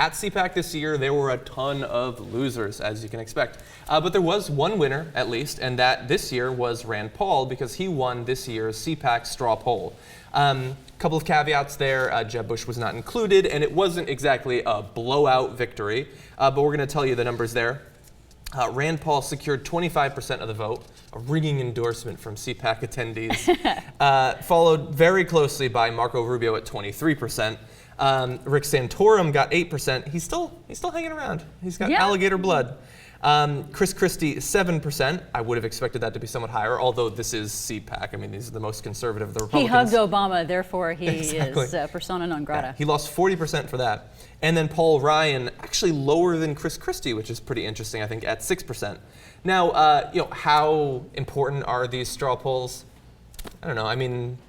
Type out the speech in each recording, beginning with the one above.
At Cpac this year, there were a ton of losers, as you can expect. But there was one winner, at least, and that this year was Rand Paul, because he won this year's Cpac straw poll. Couple of caveats there. Jeb Bush was not included, and it wasn't exactly a blowout victory. But we're going to tell you the numbers there. Rand Paul secured 25% of the vote, a ringing endorsement from Cpac attendees, followed very closely by Marco Rubio at 23%. Rick Santorum got 8%. He's still hanging around. He's got alligator blood. Christie, 7%. I would have expected that to be somewhat higher, although this is Cpac. I mean, these are the most conservative of the Republicans. He hugged Obama, therefore he is persona non grata. Yeah, he lost 40% for that. And then Paul Ryan, actually lower than Christie, which is pretty interesting, I think, at 6%. Now, how important are these straw polls? I don't know. I mean,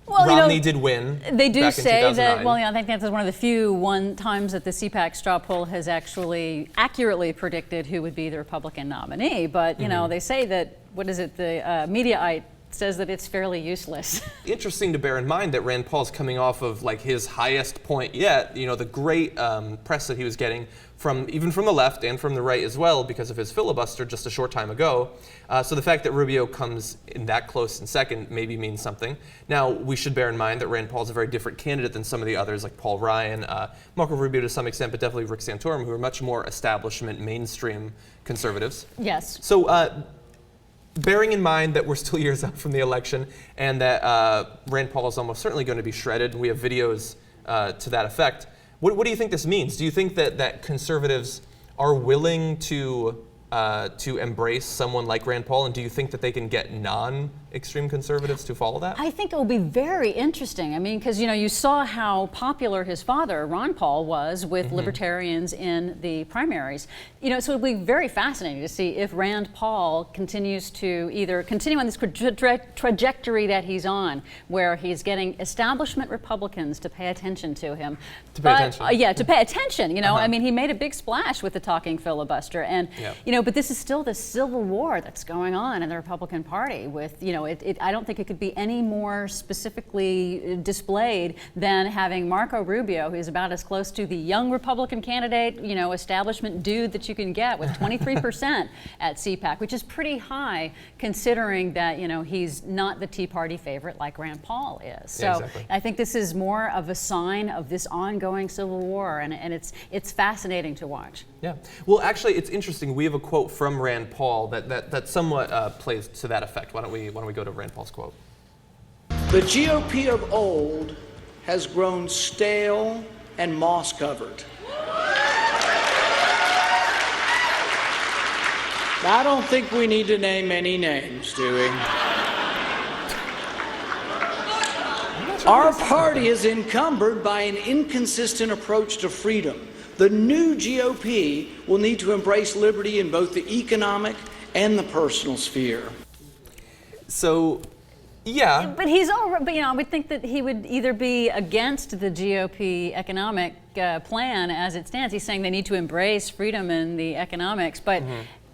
well, Romney did win. They do back say in 2009. that, well, I think that's one of the few times that the Cpac straw poll has actually accurately predicted who would be the Republican nominee. But, they say that, the Mediaite says that it's fairly useless. Interesting to bear in mind that Rand Paul's coming off of his highest point yet, the great press that he was getting even from the left and from the right as well because of his filibuster just a short time ago. So the fact that Rubio comes in that close in second maybe means something. Now, we should bear in mind that Rand Paul's a very different candidate than some of the others like Paul Ryan, Marco Rubio to some extent, but definitely Rick Santorum, who are much more establishment, mainstream conservatives. Yes. So bearing in mind that we're still years out from the election and that Rand Paul is almost certainly going to be shredded, we have videos to that effect, what do you think this means? Do you think that conservatives are willing to embrace someone like Rand Paul, and do you think that they can get non-extreme conservatives to follow that? I think it will be very interesting. I mean, because you saw how popular his father, Ron Paul, was with libertarians in the primaries. So it'll be very fascinating to see if Rand Paul continues to either continue on this trajectory that he's on, where he's getting establishment Republicans to pay attention to him. To pay attention. To pay attention. I mean, he made a big splash with the talking filibuster, and but this is still the civil war that's going on in the Republican Party. With I don't think it could be any more specifically displayed than having Marco Rubio, who's about as close to the young Republican candidate, establishment dude that you can get, with 23% at Cpac, which is pretty high considering that he's not the Tea Party favorite like Rand Paul is. So exactly. I think this is more of a sign of this ongoing civil war, and it's fascinating to watch. Yeah. Well, actually, it's interesting. We have a quote from Rand Paul that somewhat plays to that effect. Why don't we go to Rand Paul's quote? The GOP of old has grown stale and moss-covered. I don't think we need to name any names, do we? Our party is encumbered by an inconsistent approach to freedom. The new GOP will need to embrace liberty in both the economic and the personal sphere. So, yeah. But he's already, but I would think that he would either be against the GOP economic plan as it stands. He's saying they need to embrace freedom in the economics, but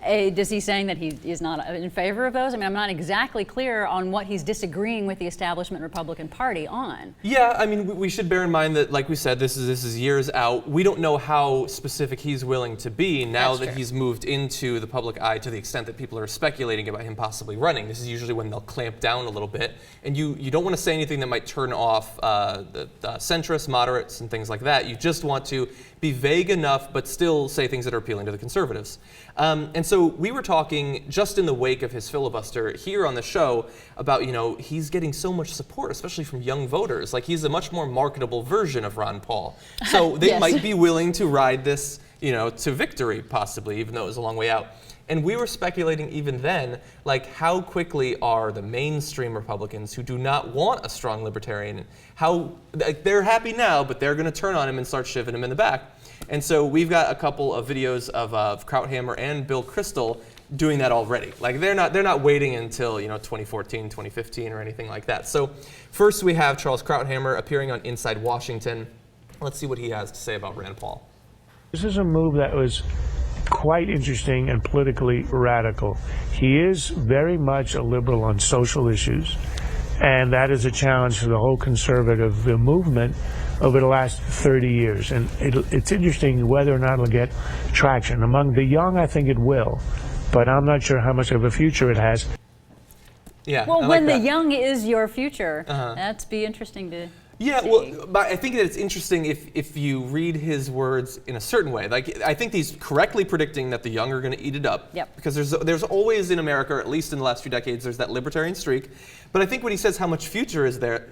Is he saying that he is not in favor of those? I mean, I'm not exactly clear on what he's disagreeing with the establishment Republican Party on. Yeah, I mean, we should bear in mind that, like we said, this is years out. We don't know how specific he's willing to be now that he's moved into the public eye to the extent that people are speculating about him possibly running. This is usually when they'll clamp down a little bit. And you don't want to say anything that might turn off the centrists, moderates, and things like that. You just want to be vague enough, but still say things that are appealing to the conservatives. And so we were talking just in the wake of his filibuster here on the show about, he's getting so much support, especially from young voters. Like, he's a much more marketable version of Ron Paul. So they might be willing to ride this, to victory, possibly, even though it was a long way out. And we were speculating even then, like, how quickly are the mainstream Republicans who do not want a strong libertarian, they're happy now, but they're going to turn on him and start shivving him in the back. And so we've got a couple of videos of Krauthammer and Bill Kristol doing that already. Like, they're not waiting until 2014, 2015 or anything like that. So first we have Charles Krauthammer appearing on Inside Washington. Let's see what he has to say about Rand Paul. This is a move that was quite interesting and politically radical. He is very much a liberal on social issues, and that is a challenge for the whole conservative movement. over the last 30 years. And it's interesting whether or not it'll get traction. Among the young, I think it will, but I'm not sure how much of a future it has. Yeah. Well, when the young is your future, that's be interesting to Yeah, see. well, but I think that it's interesting if you read his words in a certain way. Like, I think he's correctly predicting that the young are going to eat it up. Yep. Because there's always in America, or at least in the last few decades, there's that libertarian streak. But I think when he says how much future is there,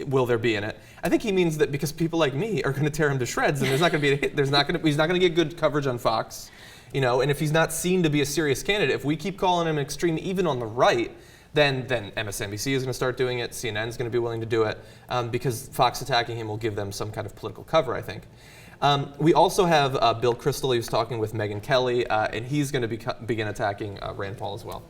will there be in it, I think he means that because people like me are going to tear him to shreds, and there's not going to be a hit. He's not going to get good coverage on Fox, you know. And if he's not seen to be a serious candidate, if we keep calling him extreme, even on the right, then MSNBC is going to start doing it. CNN is going to be willing to do it because Fox attacking him will give them some kind of political cover, I think. We also have Bill Kristol. He was talking with Megyn Kelly, and he's going to begin attacking Rand Paul as well.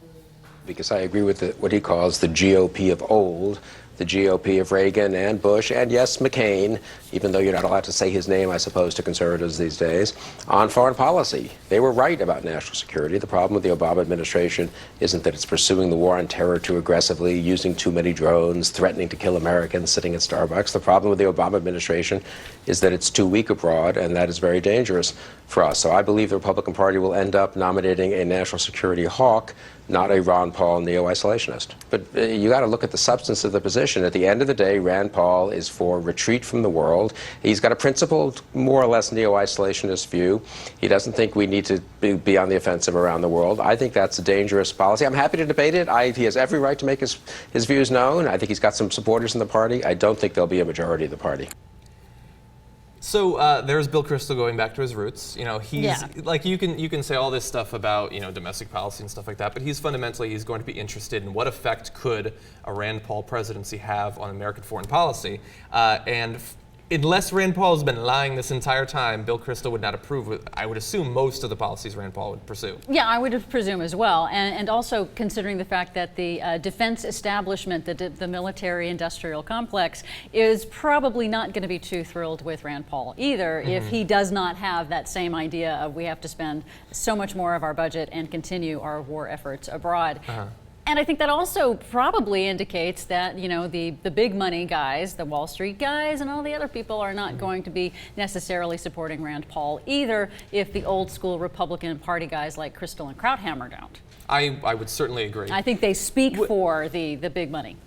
Because I agree with what he calls the GOP of old, the GOP of Reagan and Bush, and yes, McCain, even though you're not allowed to say his name, I suppose, to conservatives these days, on foreign policy. They were right about national security. The problem with the Obama administration isn't that it's pursuing the war on terror too aggressively, using too many drones, threatening to kill Americans, sitting at Starbucks. The problem with the Obama administration is that it's too weak abroad, and that is very dangerous for us. So I believe the Republican Party will end up nominating a national security hawk, not a Ron Paul neo-isolationist. But you got to look at the substance of the position. At the end of the day, Rand Paul is for retreat from the world. He's got a principled, more or less neo-isolationist view. He doesn't think we need to be on the offensive around the world. I think that's a dangerous policy. I'm happy to debate it. He has every right to make his views known. I think he's got some supporters in the party. I don't think there'll be a majority of the party. So there's Bill Kristol going back to his roots. You know, he's like you can say all this stuff about domestic policy and stuff like that, but he's going to be interested in what effect could a Rand Paul presidency have on American foreign policy, and unless Rand Paul has been lying this entire time, Bill Kristol would not approve of, I would assume, most of the policies Rand Paul would pursue. Yeah, I would presume as well. And also considering the fact that the defense establishment, the military-industrial complex, is probably not going to be too thrilled with Rand Paul either if he does not have that same idea of we have to spend so much more of our budget and continue our war efforts abroad. And I think that also probably indicates that, the big money guys, the Wall Street guys, and all the other people are not going to be necessarily supporting Rand Paul either if the old school Republican Party guys like Kristol and Krauthammer don't. I would certainly agree. I think they speak for the big money.